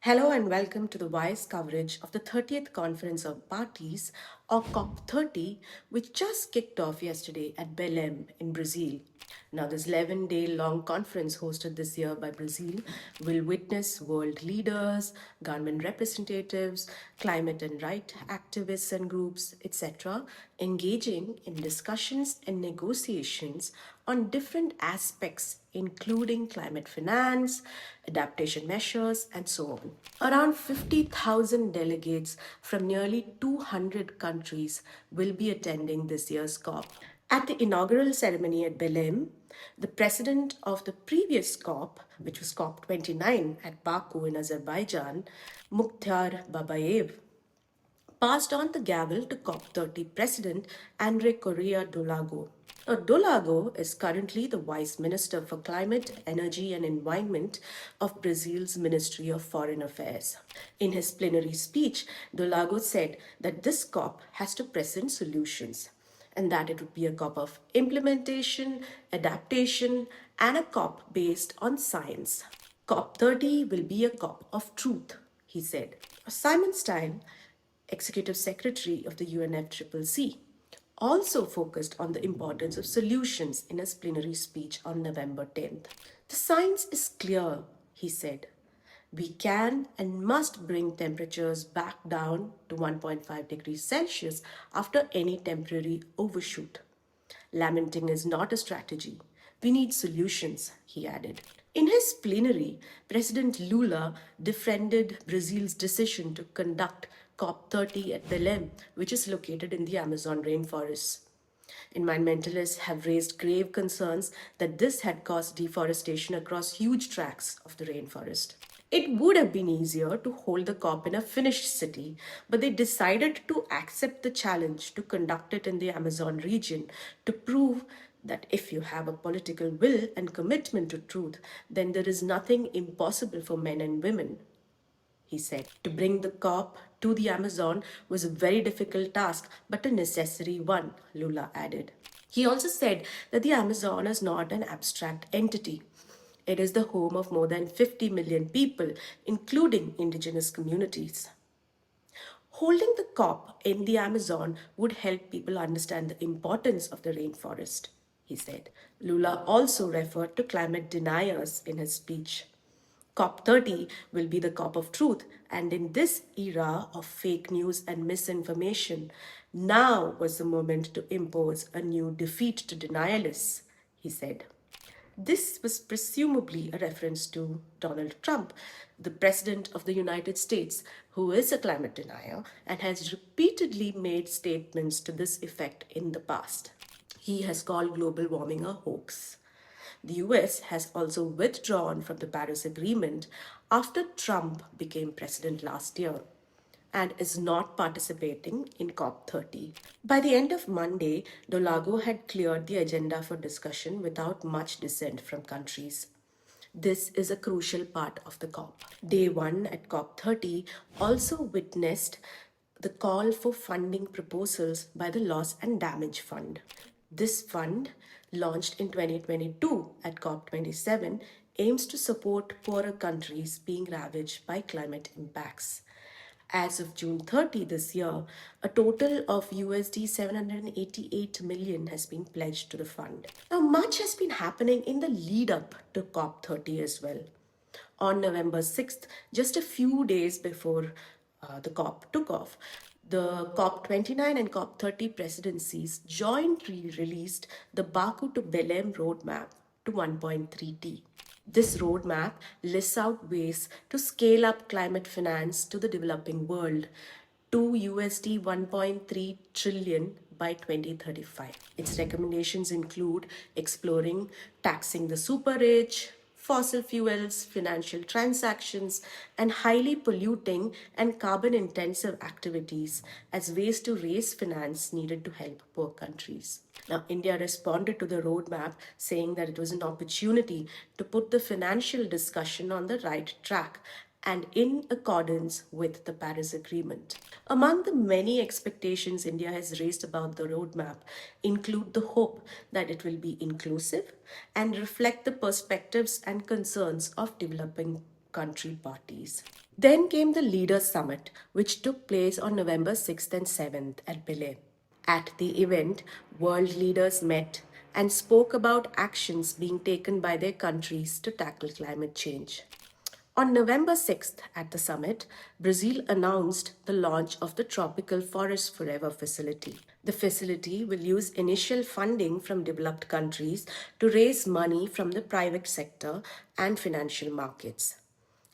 Hello and welcome to the Wise coverage of the 30th Conference of Parties, or COP30, which just kicked off yesterday at Belém in Brazil. Now, this 11-day long conference hosted this year by Brazil will witness world leaders, government representatives, climate and right activists and groups, etc., engaging in discussions and negotiations on different aspects, including climate finance, adaptation measures, and so on. Around 50,000 delegates from nearly 200 countries will be attending this year's COP. At the inaugural ceremony at Belém, the president of the previous COP, which was COP29 at Baku in Azerbaijan, Mukhtar Babayev, passed on the gavel to COP30 President André Corrêa do Lago. Do Lago is currently the Vice Minister for Climate, Energy and Environment of Brazil's Ministry of Foreign Affairs. In his plenary speech, Do Lago said that this COP has to present solutions and that it would be a COP of implementation, adaptation, and a COP based on science. COP30 will be a COP of truth, he said. Simon Stein, Executive Secretary of the UNFCCC, also focused on the importance of solutions in his plenary speech on November 10th. The science is clear, he said. We can and must bring temperatures back down to 1.5 degrees Celsius after any temporary overshoot. Lamenting is not a strategy. We need solutions, he added. In his plenary, President Lula defended Brazil's decision to conduct COP30 at Belém, which is located in the Amazon rainforest. Environmentalists have raised grave concerns that this had caused deforestation across huge tracts of the rainforest. It would have been easier to hold the COP in a finished city, but they decided to accept the challenge to conduct it in the Amazon region to prove that if you have a political will and commitment to truth, then there is nothing impossible for men and women, he said. To bring the COP to the Amazon was a very difficult task, but a necessary one, Lula added. He also said that the Amazon is not an abstract entity. It is the home of more than 50 million people, including indigenous communities. Holding the COP in the Amazon would help people understand the importance of the rainforest, he said. Lula also referred to climate deniers in his speech. COP30 will be the COP of truth, and in this era of fake news and misinformation, now was the moment to impose a new defeat to denialists, he said. This was presumably a reference to Donald Trump, the President of the United States, who is a climate denier and has repeatedly made statements to this effect in the past. He has called global warming a hoax. The US has also withdrawn from the Paris Agreement after Trump became president last year and is not participating in COP30. By the end of Monday, Do Lago had cleared the agenda for discussion without much dissent from countries. This is a crucial part of the COP. Day 1 at COP30 also witnessed the call for funding proposals by the Loss and Damage Fund. This fund, launched in 2022 at COP27, aims to support poorer countries being ravaged by climate impacts. As of June 30 this year, a total of USD 788 million has been pledged to the fund. Now, much has been happening in the lead up to COP30 as well. On November 6th, just a few days before the COP took off, the COP29 and COP30 presidencies jointly released the Baku to Belém roadmap to 1.3T. This roadmap lists out ways to scale up climate finance to the developing world to USD 1.3 trillion by 2035. Its recommendations include exploring taxing the super rich, fossil fuels, financial transactions, and highly polluting and carbon intensive activities as ways to raise finance needed to help poor countries. Now, India responded to the roadmap saying that it was an opportunity to put the financial discussion on the right track and in accordance with the Paris Agreement. Among the many expectations India has raised about the roadmap include the hope that it will be inclusive and reflect the perspectives and concerns of developing country parties. Then came the Leaders Summit, which took place on November 6th and 7th at Belém. At the event, world leaders met and spoke about actions being taken by their countries to tackle climate change. On November 6th, at the summit, Brazil announced the launch of the Tropical Forest Forever facility. The facility will use initial funding from developed countries to raise money from the private sector and financial markets.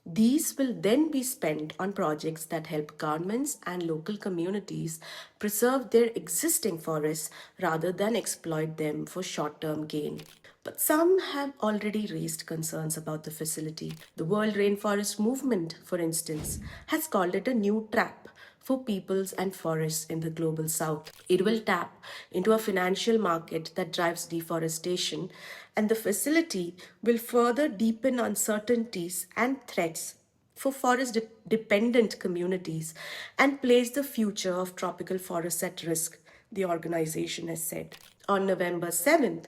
These will then be spent on projects that help governments and local communities preserve their existing forests rather than exploit them for short term gain. But some have already raised concerns about the facility. The World Rainforest Movement, for instance, has called it a new trap for peoples and forests in the global south. It will tap into a financial market that drives deforestation, and the facility will further deepen uncertainties and threats for forest dependent communities and place the future of tropical forests at risk, the organization has said. On November 7th,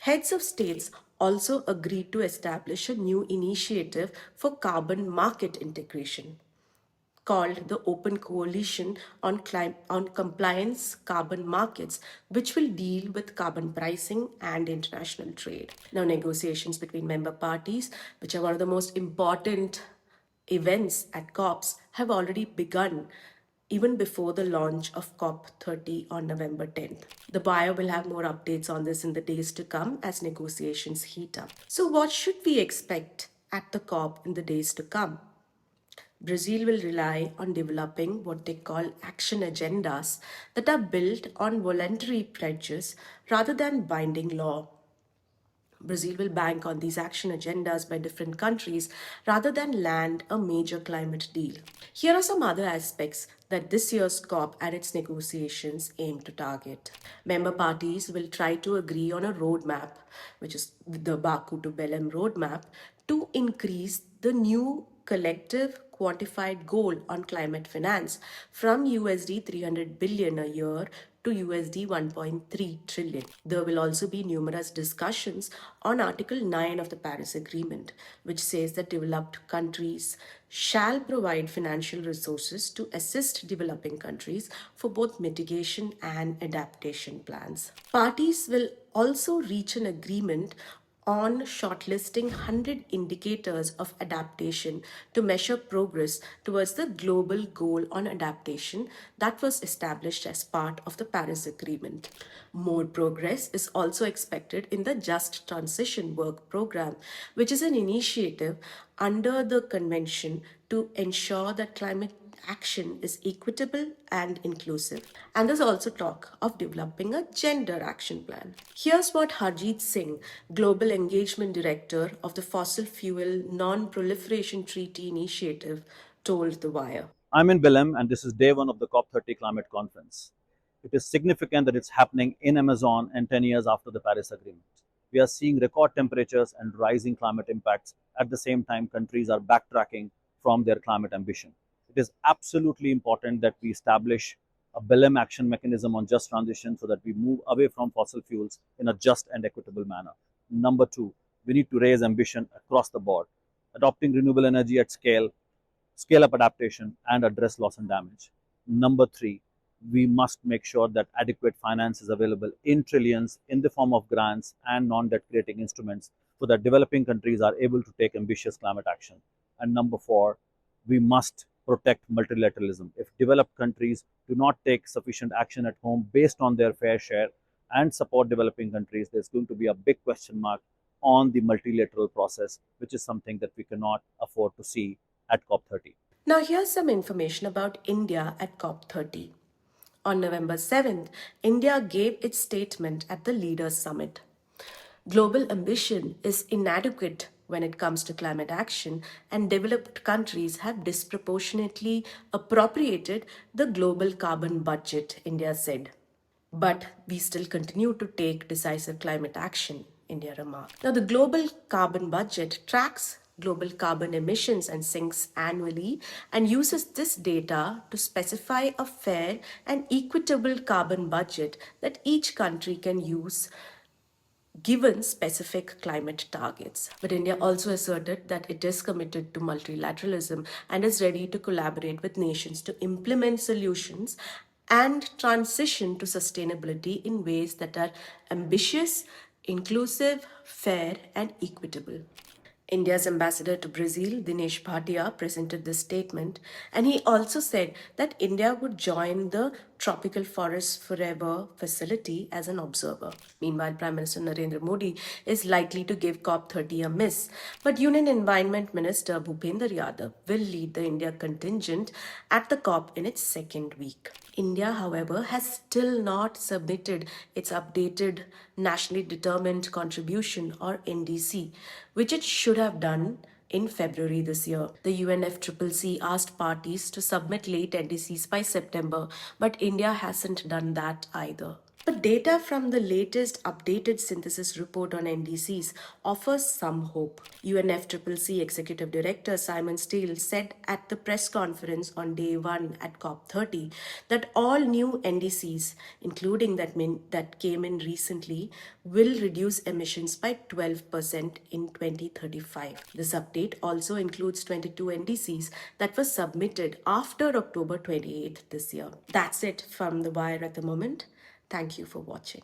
heads of states also agreed to establish a new initiative for carbon market integration called the Open Coalition on Compliance Carbon Markets, which will deal with carbon pricing and international trade. Now, negotiations between member parties, which are one of the most important events at COPs, have already begun even before the launch of COP30 on November 10th. The buyer will have more updates on this in the days to come as negotiations heat up. So, what should we expect at the COP in the days to come? Brazil will rely on developing what they call action agendas that are built on voluntary pledges rather than binding law. Brazil will bank on these action agendas by different countries rather than land a major climate deal. Here are some other aspects that this year's COP and its negotiations aim to target. Member parties will try to agree on a roadmap, which is the Baku to Belém roadmap, to increase the new collective quantified goal on climate finance from USD 300 billion a year to USD 1.3 trillion. There will also be numerous discussions on Article 9 of the Paris Agreement, which says that developed countries shall provide financial resources to assist developing countries for both mitigation and adaptation plans. Parties will also reach an agreement on shortlisting 100 indicators of adaptation to measure progress towards the global goal on adaptation that was established as part of the Paris Agreement. More progress is also expected in the Just Transition Work Program, which is an initiative under the Convention to ensure that climate action is equitable and inclusive. And there's also talk of developing a gender action plan. Here's what Harjeet Singh, Global Engagement Director of the Fossil Fuel Non-Proliferation Treaty Initiative, told The Wire. I'm in Belém, and this is day one of the COP30 climate conference. It is significant that it's happening in Amazon and 10 years after the Paris Agreement. We are seeing record temperatures and rising climate impacts. At the same time, countries are backtracking from their climate ambition. It is absolutely important that we establish a Belém action mechanism on just transition so that we move away from fossil fuels in a just and equitable manner. Number two, we need to raise ambition across the board, adopting renewable energy at scale up adaptation, and address loss and damage. Number three, we must make sure that adequate finance is available in trillions in the form of grants and non debt creating instruments so that developing countries are able to take ambitious climate action. And number four, we must protect multilateralism. If developed countries do not take sufficient action at home based on their fair share and support developing countries, there's going to be a big question mark on the multilateral process, which is something that we cannot afford to see at COP30. Now, here's some information about India at COP30. On November 7th, India gave its statement at the Leaders Summit. Global ambition is inadequate when it comes to climate action, and developed countries have disproportionately appropriated the global carbon budget, India said. But we still continue to take decisive climate action, India remarked. Now, the global carbon budget tracks global carbon emissions and sinks annually and uses this data to specify a fair and equitable carbon budget that each country can use given specific climate targets. But India also asserted that it is committed to multilateralism and is ready to collaborate with nations to implement solutions and transition to sustainability in ways that are ambitious, inclusive, fair, and equitable. India's ambassador to Brazil, Dinesh Bhatia, presented this statement, and he also said that India would join the Tropical Forests Forever facility as an observer. Meanwhile, Prime Minister Narendra Modi is likely to give COP30 a miss, but Union Environment Minister Bhupender Yadav will lead the India contingent at the COP in its second week. India, however, has still not submitted its updated Nationally Determined Contribution or NDC, which it should have done in February this year. The UNFCCC asked parties to submit late NDCs by September, but India hasn't done that either. But data from the latest updated synthesis report on NDCs offers some hope. UNFCCC Executive Director Simon Steele said at the press conference on day one at COP30 that all new NDCs, including that came in recently, will reduce emissions by 12% in 2035. This update also includes 22 NDCs that were submitted after October 28th this year. That's it from The Wire at the moment. Thank you for watching.